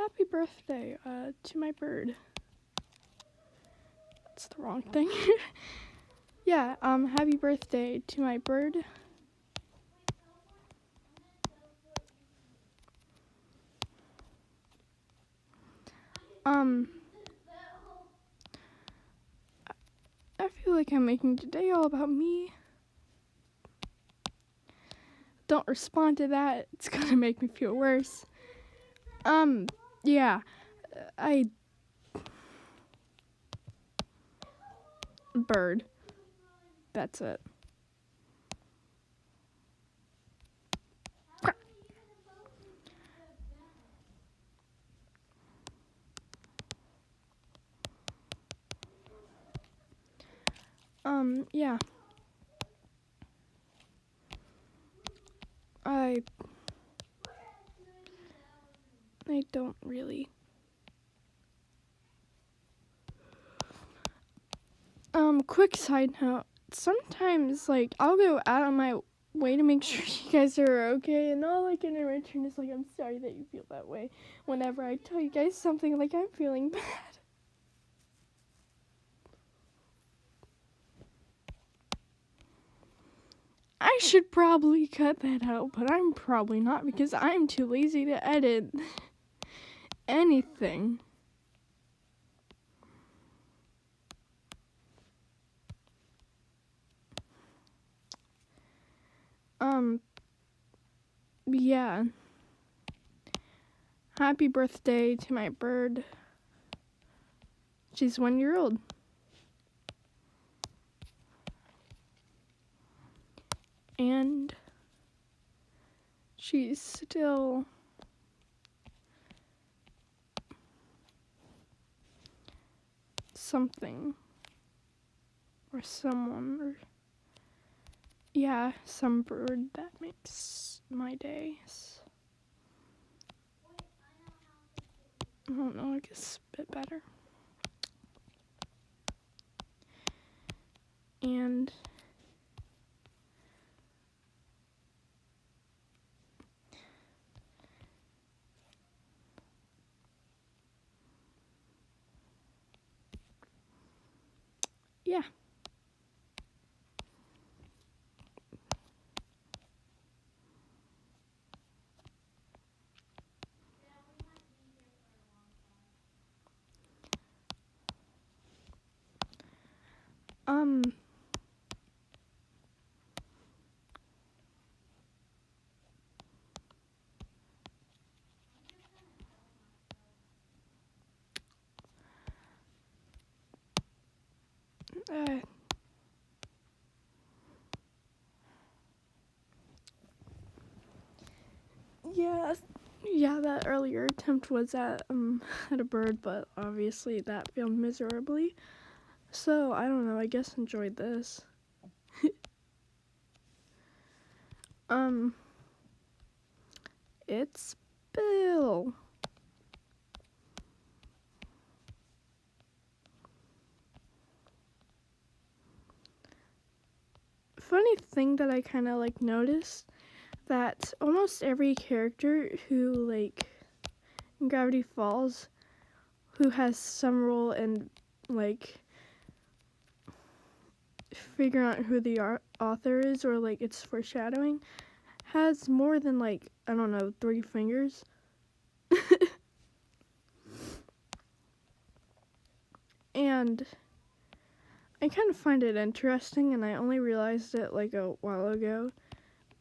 happy birthday to my bird. That's the wrong thing. Yeah, happy birthday to my bird. I feel like I'm making today all about me. Don't respond to that. It's gonna make me feel worse. Yeah. Bird. That's it. Yeah. I don't really. Quick side note. Sometimes, like, I'll go out of my way to make sure you guys are okay, and all I can in return is, like, I'm sorry that you feel that way whenever I tell you guys something like I'm feeling bad. I should probably cut that out, but I'm probably not because I'm too lazy to edit anything. Yeah. Happy birthday to my bird. She's 1 year old. And she's still something or someone or yeah, some bird that makes my days. I don't know, I guess a bit better. And yeah. Uh, yeah, that earlier attempt was at at a bird, but obviously that failed miserably. So I don't know, I guess enjoyed this. It's Bill. Funny thing that I kind of like noticed that almost every character who like in Gravity Falls who has some role in like figuring out who the author is or like it's foreshadowing has more than like I don't know 3 fingers. And I kind of find it interesting, and I only realized it like a while ago,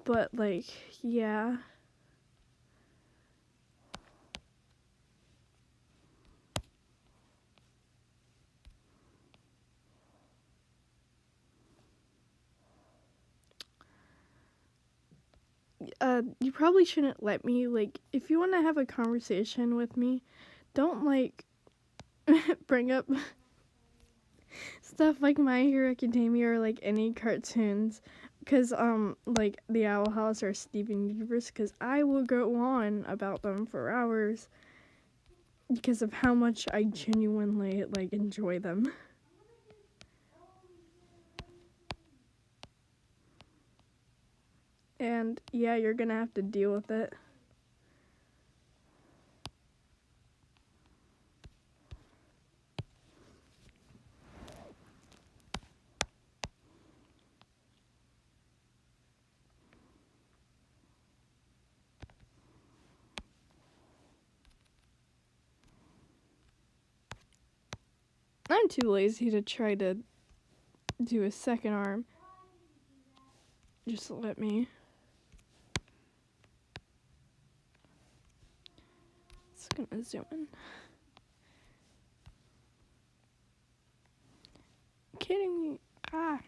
but like yeah. You probably shouldn't let me, like, if you want to have a conversation with me, don't, like, bring up stuff like My Hero Academia or, like, any cartoons, because, like, The Owl House or Steven Universe, because I will go on about them for hours because of how much I genuinely, like, enjoy them. And, yeah, you're gonna have to deal with it. I'm too lazy to try to do a second arm. Just let me. It's gonna zoom in. Kidding me? Ah.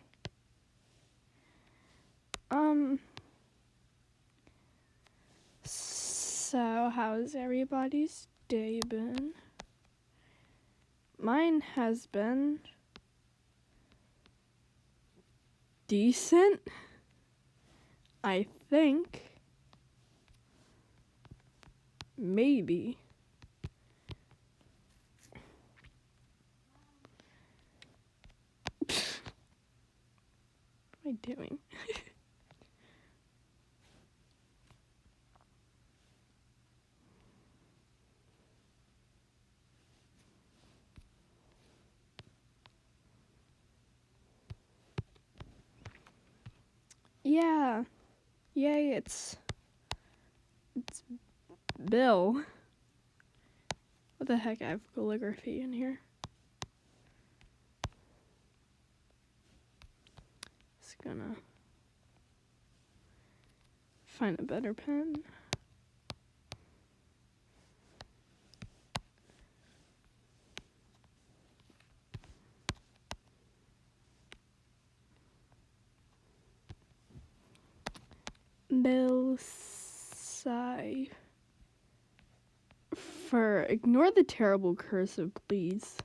So how's everybody's day been? Mine has been decent, I think. Maybe. What am I doing? Yeah. Yay, it's Bill. What the heck, I have calligraphy in here. Just gonna find a better pen. Bill Sigh. For ignore the terrible cursive, please.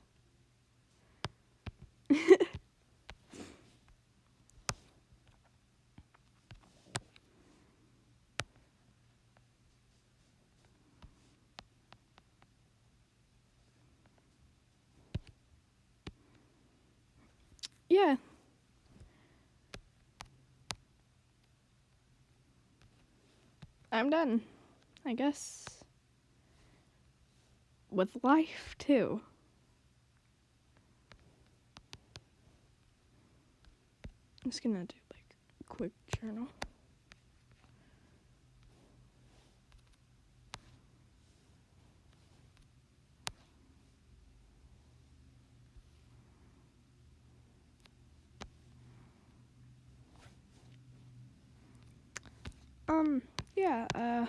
Yeah. I'm done, I guess. With life, too. I'm just gonna do, like, a quick journal. Yeah,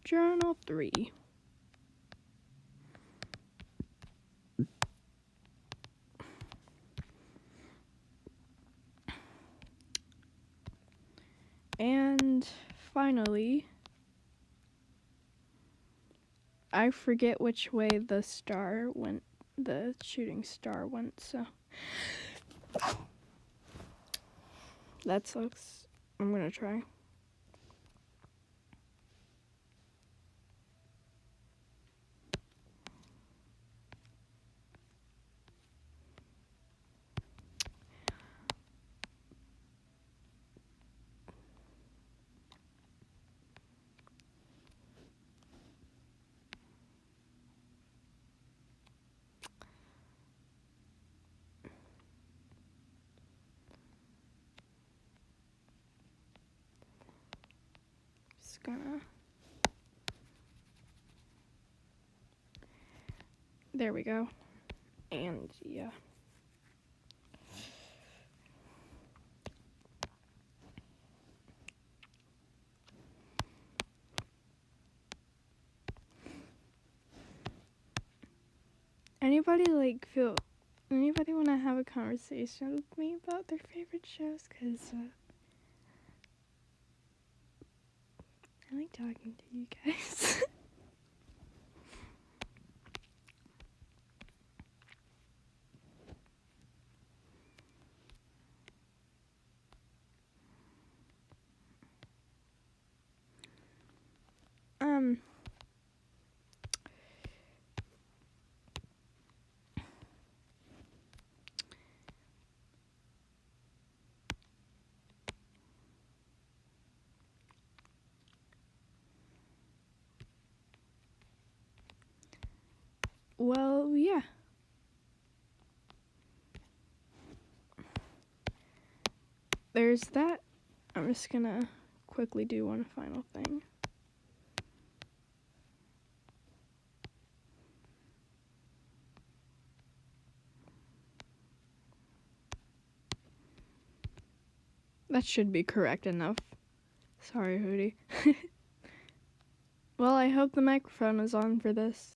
Journal 3. And finally, I forget which way the shooting star went, so that sucks. I'm gonna try. Just gonna. There we go. And yeah. Anybody want to have a conversation with me about their favorite shows? Because I like talking to you guys. well, yeah. There's that. I'm just gonna quickly do one final thing. That should be correct enough. Sorry, Hootie. Well, I hope the microphone is on for this.